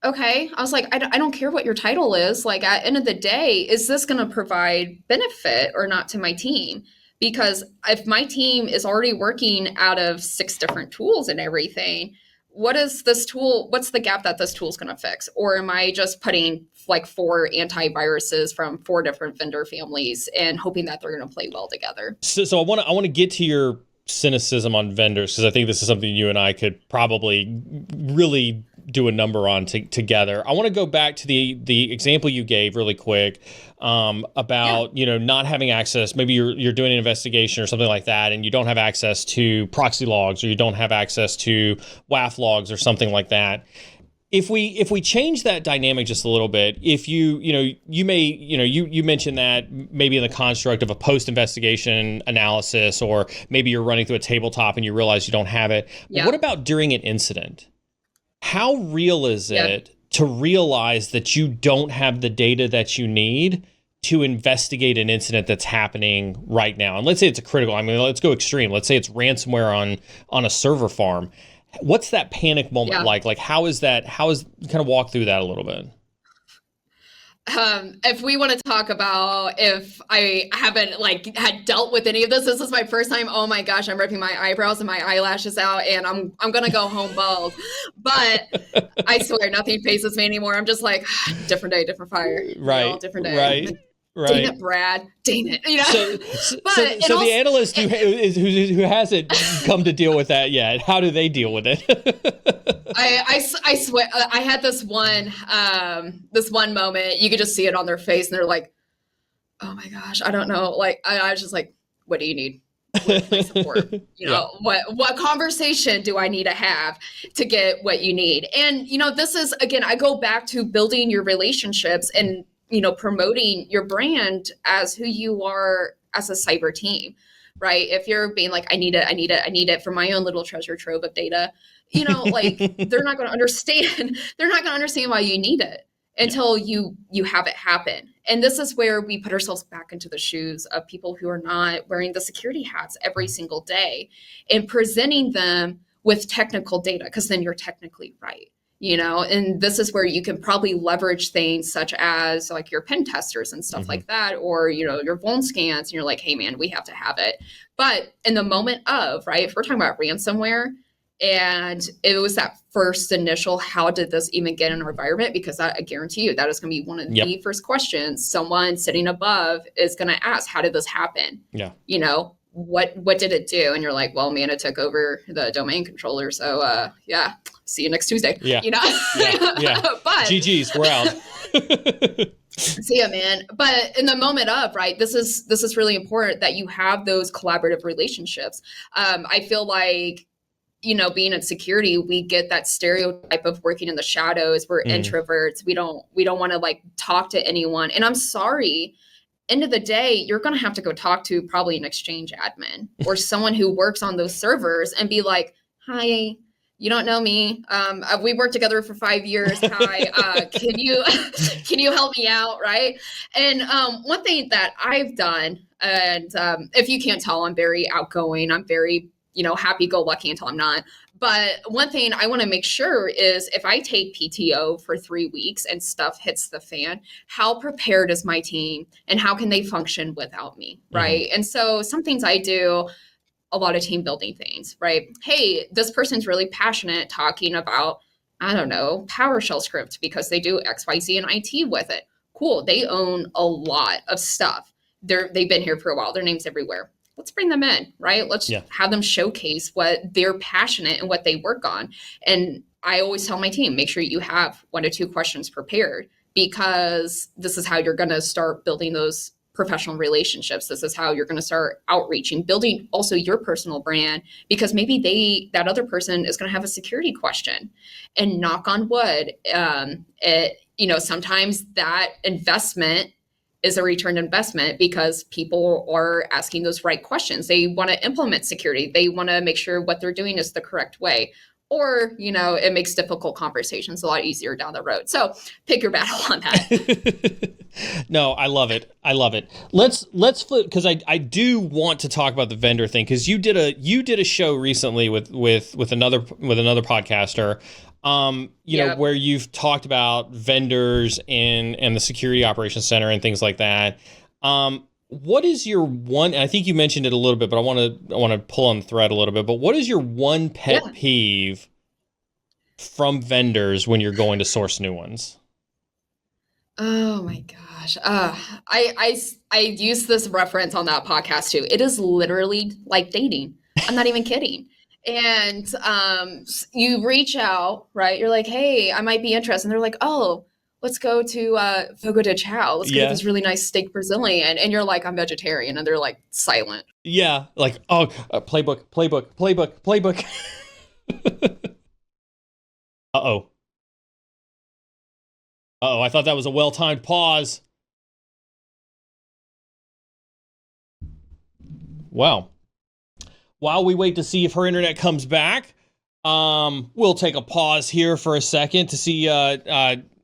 Speaker 2: okay. I was like, I don't care what your title is. Like, at the end of the day, is this going to provide benefit or not to my team? Because if my team is already working out of 6 different tools and everything, what is this tool? What's the gap that this tool is going to fix? Or am I just putting like 4 antiviruses from 4 different vendor families and hoping that they're going to play well together?
Speaker 1: So I want to get to your cynicism on vendors, because I think this is something you and I could probably really do a number on together. I want to go back to the example you gave really quick about not having access. Maybe you're doing an investigation or something like that, and you don't have access to proxy logs, or you don't have access to WAF logs or something like that. If we change that dynamic just a little bit, if you mentioned that maybe in the construct of a post-investigation analysis, or maybe you're running through a tabletop and you realize you don't have it. Yeah. What about during an incident? How real is it to realize that you don't have the data that you need to investigate an incident that's happening right now? And let's say it's a critical, let's go extreme. Let's say it's ransomware on a server farm. What's that panic moment like? Like, how is kind of walk through that a little bit?
Speaker 2: If we want to talk about if I haven't had dealt with any of this is my first time. Oh my gosh, I'm ripping my eyebrows and my eyelashes out, and I'm gonna go home bald. But I swear, nothing faces me anymore. I'm just like, different day, different fire.
Speaker 1: Right.
Speaker 2: Different day.
Speaker 1: Right. Right.
Speaker 2: Dang it, Brad. Dang it.
Speaker 1: So the analyst who hasn't come to deal with that yet, how do they deal with it?
Speaker 2: I swear, I had this one moment. You could just see it on their face, and they're like, "Oh my gosh, I don't know." Like, I was just like, "What do you need? Where's my support? What conversation do I need to have to get what you need?" And this is, again, I go back to building your relationships and promoting your brand as who you are as a cyber team, right? If you're being like, I need it for my own little treasure trove of data, they're not going to understand. They're not going to understand why you need it until you have it happen. And this is where we put ourselves back into the shoes of people who are not wearing the security hats every single day and presenting them with technical data, because then you're technically right. and this is where you can probably leverage things such as like your pen testers and stuff like that, or, your vuln scans, and you're like, hey man, we have to have it. But in the moment of, right, if we're talking about ransomware, and it was that first initial, how did this even get in our environment? Because I guarantee you that is going to be one of the first questions someone sitting above is going to ask, how did this happen?
Speaker 1: Yeah.
Speaker 2: What did it do? And you're like, well, man, it took over the domain controller. So see you next Tuesday.
Speaker 1: Yeah. Yeah.
Speaker 2: But
Speaker 1: GG's, we're out.
Speaker 2: See ya, man. But in the moment of, right, this is really important that you have those collaborative relationships. I feel like, being in security, we get that stereotype of working in the shadows. We're introverts. We don't want to like talk to anyone. And I'm sorry, end of the day, you're going to have to go talk to probably an Exchange admin or someone who works on those servers and be like, hi, you don't know me. We worked together for 5 years. Hi, can you help me out? Right. And one thing that I've done, and if you can't tell, I'm very outgoing. I'm very, happy-go-lucky until I'm not. But one thing I want to make sure is if I take PTO for 3 weeks and stuff hits the fan, how prepared is my team and how can they function without me, right? And so some things I do, a lot of team building things, right? Hey, this person's really passionate talking about, I don't know, PowerShell script because they do X, Y, Z and IT with it. Cool. They own a lot of stuff. They've been here for a while. Their name's everywhere. Let's bring them in, right? Let's have them showcase what they're passionate and what they work on. And I always tell my team, make sure you have 1 to 2 questions prepared because this is how you're going to start building those professional relationships. This is how you're going to start outreaching, building also your personal brand, because maybe that other person is going to have a security question. And knock on wood, sometimes that investment is a returned investment because people are asking those right questions. They want to implement security. They want to make sure what they're doing is the correct way. Or, it makes difficult conversations a lot easier down the road. So pick your battle on that.
Speaker 1: No, I love it. Let's flip, because I do want to talk about the vendor thing, because you did a show recently with another podcaster. Where you've talked about vendors and the security operations center and things like that. What is your one, and I think you mentioned it a little bit, but I want to pull on the thread a little bit, but what is your one pet peeve from vendors when you're going to source new ones?
Speaker 2: Oh my gosh. I use this reference on that podcast too. It is literally like dating. I'm not even kidding. And you reach out, right? You're like, hey, I might be interested. And they're like, oh, let's go to Fogo de Chao. Let's get this really nice steak Brazilian. And you're like, I'm vegetarian. And they're like silent. Yeah.
Speaker 1: Like, playbook. Uh-oh. I thought that was a well-timed pause. Wow. While we wait to see if her internet comes back, we'll take a pause here for a second to see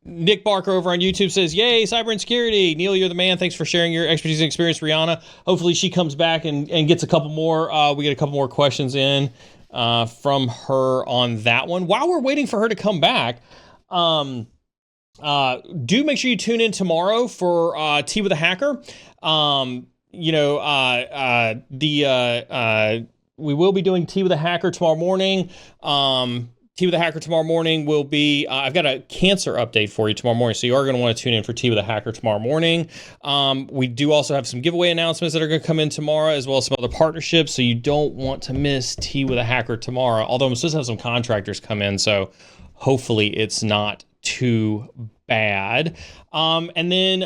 Speaker 1: Nick Barker over on YouTube says, yay, cyber and security. Neal, you're the man. Thanks for sharing your expertise and experience, Reanna. Hopefully she comes back and gets a couple more. We get a couple more questions in from her on that one. While we're waiting for her to come back, do make sure you tune in tomorrow for Tea with a Hacker. We will be doing Tea with a Hacker tomorrow morning. Tea with a Hacker tomorrow morning will be, I've got a cancer update for you tomorrow morning, so you are going to want to tune in for Tea with a Hacker tomorrow morning. We do also have some giveaway announcements that are going to come in tomorrow, as well as some other partnerships, so you don't want to miss Tea with a Hacker tomorrow, although I'm supposed to have some contractors come in, so hopefully it's not too bad. And then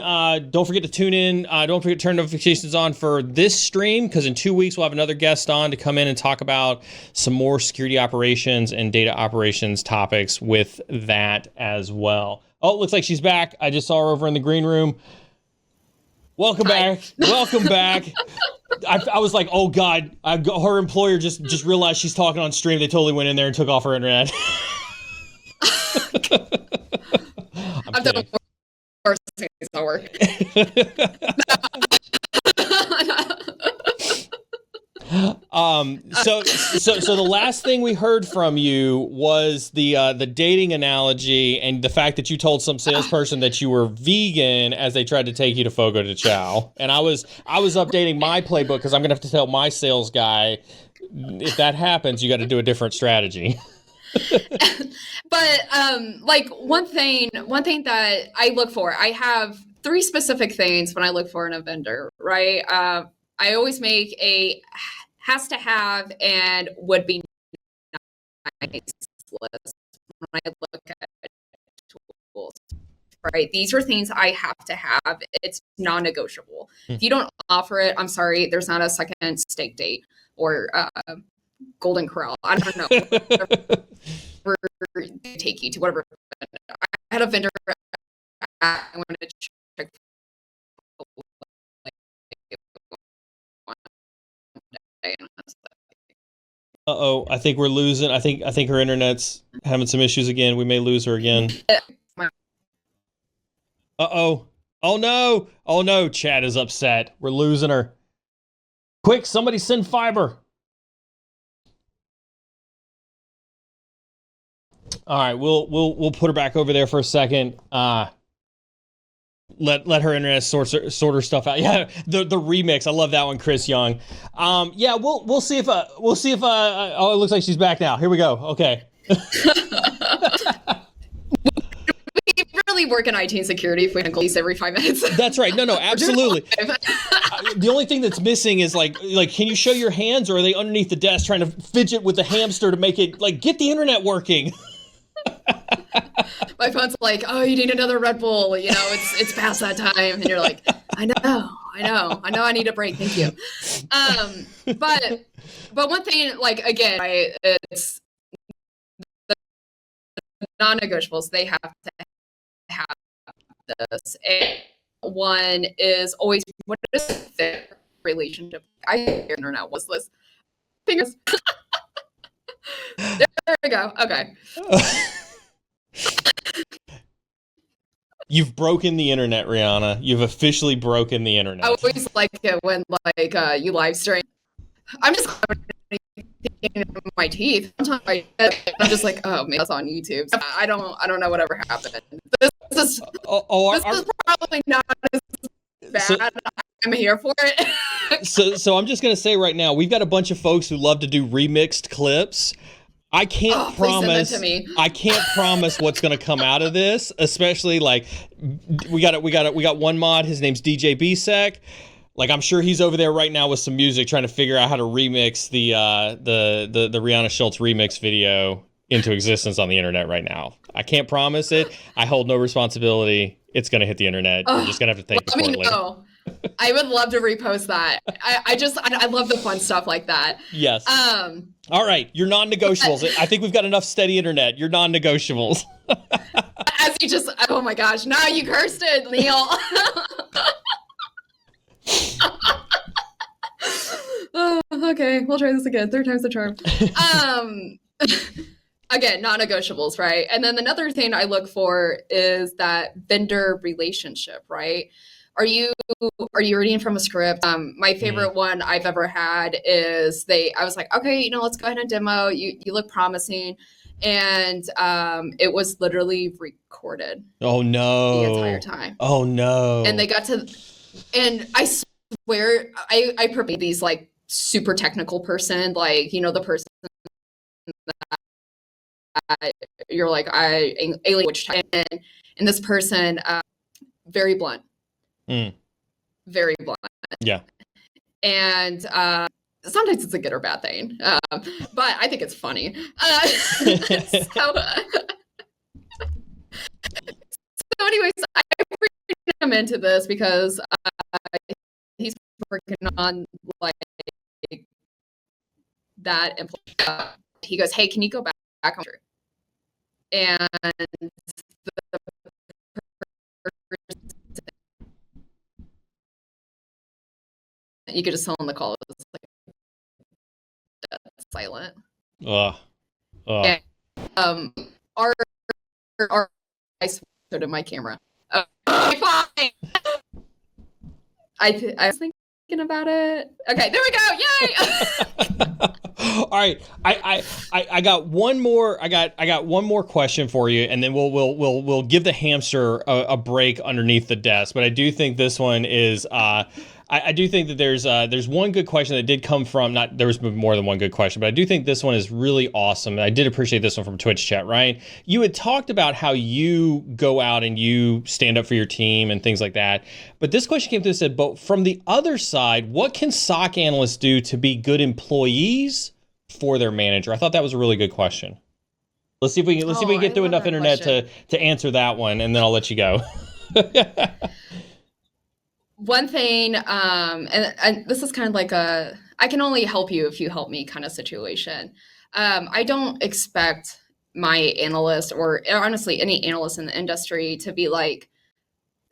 Speaker 1: don't forget to tune in. Don't forget to turn notifications on for this stream, because in 2 weeks we'll have another guest on to come in and talk about some more security operations and data operations topics with that as well. Oh, it looks like she's back. I just saw her over in the green room. Welcome back. Welcome back. I was like, oh God, her employer just realized she's talking on stream. They totally went in there and took off her internet.
Speaker 2: I've done worse things at work.
Speaker 1: So the last thing we heard from you was the dating analogy and the fact that you told some salesperson that you were vegan as they tried to take you to Fogo de Chao. And I was updating my playbook because I'm gonna have to tell my sales guy, if that happens, you got to do a different strategy.
Speaker 2: But like one thing that I look for, I have 3 specific things when I look for in a vendor, right? I always make a has to have and would be nice list when I look at tools, right? These are things I have to have. It's non-negotiable. If you don't offer it, I'm sorry, there's not a second steak date or Golden Corral. I don't know. Whatever they take you to, whatever. I had a vendor. I wanted to check.
Speaker 1: Uh-oh, I think we're losing. I think her internet's having some issues again. We may lose her again. Uh-oh. Oh no. Oh no, Chad is upset. We're losing her. Quick, somebody send fiber. All right, we'll put her back over there for a second. Let her internet sort her stuff out. Yeah, the remix. I love that one, Chris Young. Yeah, we'll see if oh, it looks like she's back now. Here we go. Okay.
Speaker 2: We really work in IT and security if we can these every 5 minutes.
Speaker 1: That's right. No, absolutely. The only thing that's missing is like, can you show your hands, or are they underneath the desk trying to fidget with the hamster to make it get the internet working?
Speaker 2: My phone's like, oh, you need another Red Bull. You know, it's past that time, and you're like, I know, I need a break. Thank you. But one thing, again, it's the non-negotiables. They have to have this. And one is always, what is their relationship? Internet was this. Fingers. There we go. Okay.
Speaker 1: You've broken the internet, Reanna. You've officially broken the internet.
Speaker 2: I always like it when you live stream. I'm just in my teeth. Sometimes I'm just like, oh man, that's on YouTube. I don't know whatever happened. This is probably not as bad. So, I'm here for it.
Speaker 1: so I'm just gonna say right now, we've got a bunch of folks who love to do remixed clips. I can't promise. I can't promise what's going to come out of this. Especially we got one mod. His name's DJ BSEC. I'm sure he's over there right now with some music, trying to figure out how to remix the Reanna Schultz remix video into existence on the internet right now. I can't promise it. I hold no responsibility. It's going to hit the internet. You're just going to have to thank me for it later.
Speaker 2: I would love to repost that. I love the fun stuff like that.
Speaker 1: Yes. All right, your non-negotiables. I think we've got enough steady internet. Your non-negotiables.
Speaker 2: As you just, oh my gosh, now you cursed it, Neal. Oh, okay, we'll try this again. 3rd time's the charm. Again, non-negotiables, right? And then another thing I look for is that vendor relationship, right? Are you reading from a script? My favorite one I've ever had is I was like, okay, let's go ahead and demo. You look promising. And it was literally recorded.
Speaker 1: Oh no.
Speaker 2: The entire time.
Speaker 1: Oh no.
Speaker 2: And they got to, and I swear, I prepare these super technical person, the person that you're alien which type, and this person, very blunt. Very blunt.
Speaker 1: Yeah.
Speaker 2: And sometimes it's a good or bad thing, but I think it's funny. So anyways, I bring him into this because he's working on that. He goes, hey, can you go back on? And you could just tell on the call, it's silent. And, our I switched to my camera. Fine. I was thinking about it. Okay, there we go. Yay!
Speaker 1: All right, I got one more. I got one more question for you, and then we'll give the hamster a break underneath the desk. But I do think this one is. I do think that there's one good question that did come from, not there was more than one good question, but I do think this one is really awesome. And I did appreciate this one from Twitch chat, Ryan. You had talked about how you go out and you stand up for your team and things like that. But this question came through and said, but from the other side, what can SOC analysts do to be good employees for their manager? I thought that was a really good question. Let's see if we can get through enough internet to answer that one, and then I'll let you go.
Speaker 2: One thing, and this is kind of like I can only help you if you help me kind of situation. I don't expect my analyst or honestly any analyst in the industry to be like,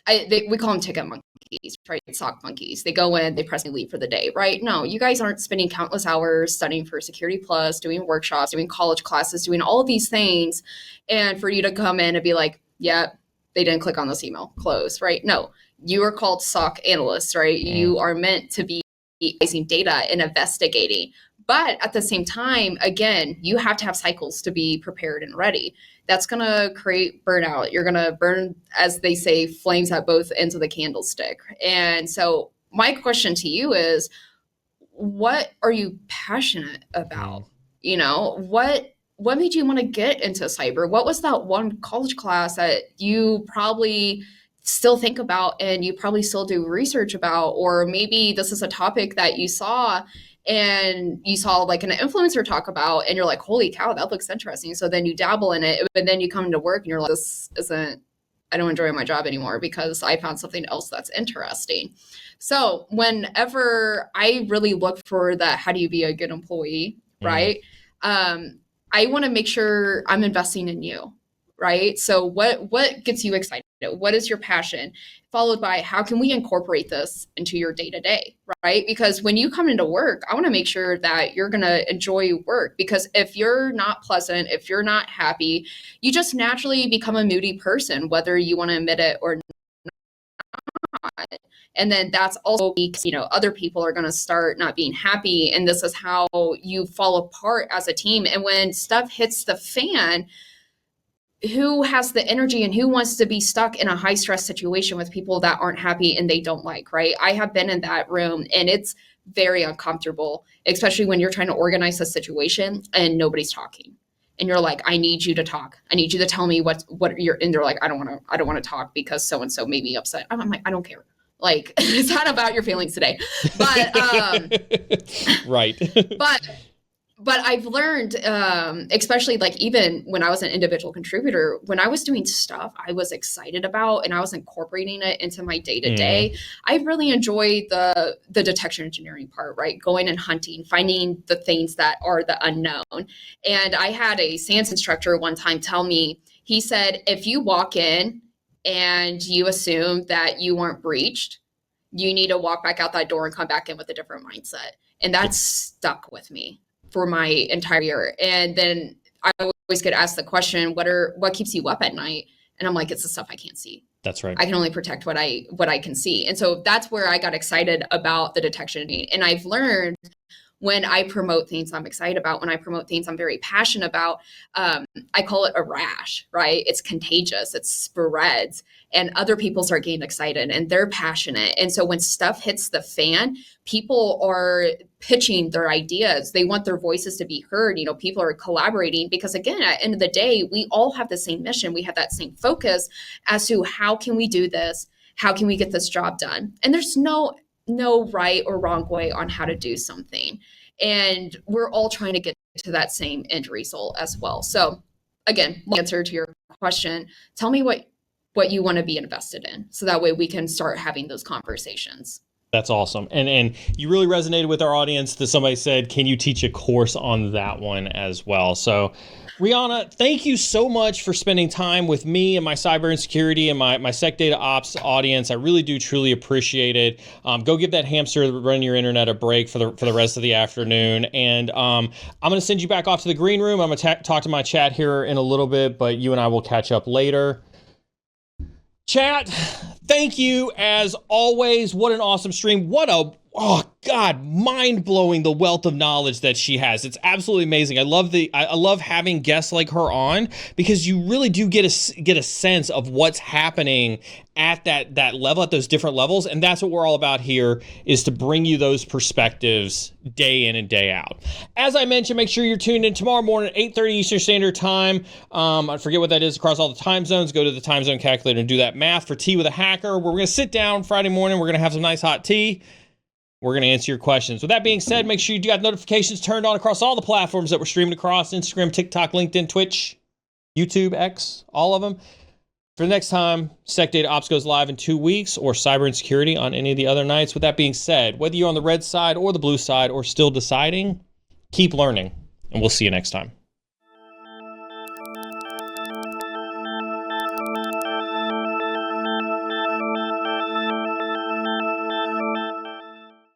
Speaker 2: we call them ticket monkeys, right? SOC monkeys. They go in, they press leave for the day, right? No, you guys aren't spending countless hours studying for Security Plus, doing workshops, doing college classes, doing all of these things. And for you to come in and be like, yeah, they didn't click on this email, close, right? No. You are called SOC analysts, right? You are meant to be analyzing data and investigating. But at the same time, again, you have to have cycles to be prepared and ready. That's going to create burnout. You're going to burn, as they say, flames at both ends of the candlestick. And so my question to you is, what are you passionate about? You know, what made you want to get into cyber? What was that one college class that you probably still think about and you probably still do research about? Or maybe this is a topic that you saw and you saw like an influencer talk about and you're like, holy cow, that looks interesting. So then you dabble in it, but then you come to work and you're like, I don't enjoy my job anymore because I found something else that's interesting. So whenever I really look for that, how do you be a good employee, right? I want to make sure I'm investing in you. Right? So what gets you excited? What is your passion? Followed by how can we incorporate this into your day-to-day, right? Because when you come into work, I want to make sure that you're going to enjoy work, because if you're not pleasant, if you're not happy, you just naturally become a moody person, whether you want to admit it or not. And then that's also because, other people are going to start not being happy. And this is how you fall apart as a team. And when stuff hits the fan, who has the energy and who wants to be stuck in a high stress situation with people that aren't happy and they don't like, right? I have been in that room and it's very uncomfortable, especially when you're trying to organize a situation and nobody's talking. And you're like, I need you to talk. I need you to tell me what you're, and they're like, I don't want to talk because so-and-so made me upset. I'm like, I don't care. Like, it's not about your feelings today. But,
Speaker 1: right.
Speaker 2: But I've learned, especially like even when I was an individual contributor, when I was doing stuff I was excited about and I was incorporating it into my day-to-day, I really enjoyed the detection engineering part, right? Going and hunting, finding the things that are the unknown. And I had a SANS instructor one time tell me, he said, if you walk in and you assume that you weren't breached, you need to walk back out that door and come back in with a different mindset. And that stuck with me for my entire year. And then I always get asked the question, what keeps you up at night? And I'm like, it's the stuff I can't see.
Speaker 1: That's right.
Speaker 2: I can only protect what I can see. And so that's where I got excited about the detection. And I've learned when I promote things I'm excited about, when I promote things I'm very passionate about, I call it a rash, right? It's contagious, it spreads, and other people start getting excited and they're passionate. And so when stuff hits the fan, people are pitching their ideas. They want their voices to be heard. People are collaborating because, again, at the end of the day, we all have the same mission. We have that same focus as to how can we do this? How can we get this job done? And there's no right or wrong way on how to do something. And we're all trying to get to that same end result as well. So again, answer to your question, tell me what you want to be invested in. So that way we can start having those conversations.
Speaker 1: That's awesome. And you really resonated with our audience that somebody said, can you teach a course on that one as well? So Reanna, thank you so much for spending time with me and my cyber insecurity and my SecDataOps audience. I really do truly appreciate it. Go give that hamster running your internet a break for the rest of the afternoon. And I'm going to send you back off to the green room. I'm going to talk to my chat here in a little bit, but you and I will catch up later. Chat, thank you as always. What an awesome stream. What Oh God, mind-blowing the wealth of knowledge that she has. It's absolutely amazing. I love having guests like her on because you really do get a sense of what's happening at that level, at those different levels. And that's what we're all about here, is to bring you those perspectives day in and day out. As I mentioned, make sure you're tuned in tomorrow morning at 8:30 Eastern Standard Time. I forget what that is across all the time zones. Go to the time zone calculator and do that math for Tea with a Hacker, where we're going to sit down Friday morning. We're going to have some nice hot tea. We're going to answer your questions. With that being said, make sure you got notifications turned on across all the platforms that we're streaming across: Instagram, TikTok, LinkedIn, Twitch, YouTube, X, all of them. For the next time SecDataOps goes live in 2 weeks, or cyber insecurity on any of the other nights. With that being said, whether you're on the red side or the blue side or still deciding, keep learning, and we'll see you next time.